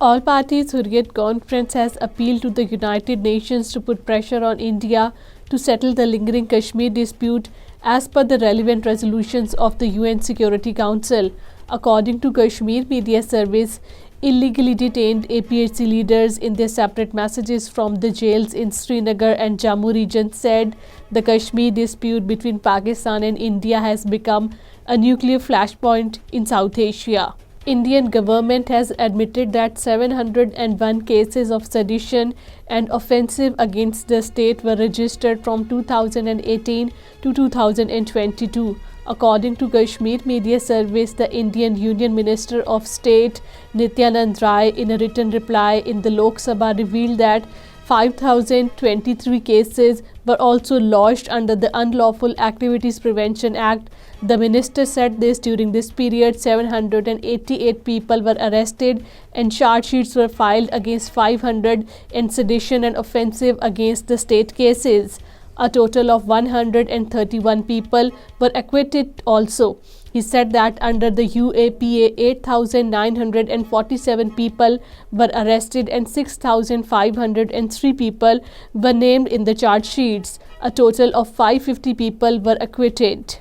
All parties Hurriyat conference has appealed to the United Nations to put pressure on India to settle the lingering Kashmir dispute as per the relevant resolutions of the UN Security Council. According to Kashmir Media Service, illegally detained APHC leaders in their separate messages from the jails in Srinagar and Jammu region said the Kashmir dispute between Pakistan and India has become a nuclear flashpoint in South Asia. Indian government has admitted that 701 cases of sedition and offensive against the state were registered from 2018 to 2022. According to Kashmir Media Service, the Indian Union Minister of State Nityanand Rai, in a written reply in the Lok Sabha, revealed that 5,023 cases were also lodged under the Unlawful Activities Prevention Act. The minister said this during this period, 788 people were arrested and charge sheets were filed against 500 in sedition and offensive against the state cases. A total of 131 people were acquitted also. He said that under the UAPA, 8,947 people were arrested and 6,503 people were named in the charge sheets. A total of 550 people were acquitted.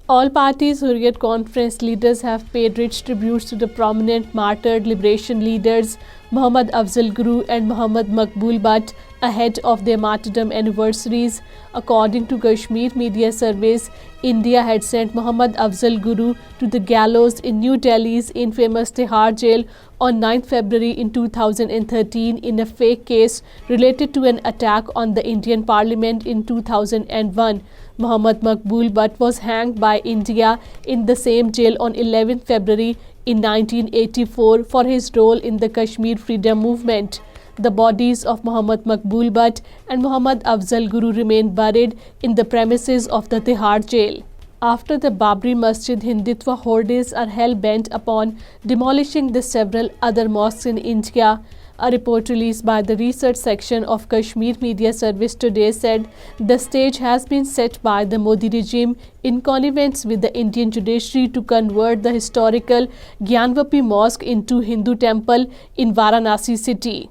All parties Hurriyat conference leaders have paid rich tributes to the prominent martyred liberation leaders Muhammad Afzal Guru and Muhammad Maqbool Butt ahead of their martyrdom anniversaries. According to Kashmir Media Service, India had sent Muhammad Afzal Guru to the gallows in New Delhi's infamous Tihar jail on 9 February in 2013 in a fake case related to an attack on the Indian Parliament in 2001. Muhammad Maqbool Butt was hanged by India in the same jail on 11 February in 1984 for his role in the Kashmir freedom movement. The bodies of Muhammad Maqbool Butt and Muhammad Afzal Guru remain buried in the premises of the Tihar jail. After the Babri Masjid, Hindutva hordes are hell-bent upon demolishing the several other mosques in India. A report released by the research section of Kashmir Media Service today said the stage has been set by the Modi regime in connivance with the Indian judiciary to convert the historical Gyanvapi Mosque into Hindu temple in Varanasi city.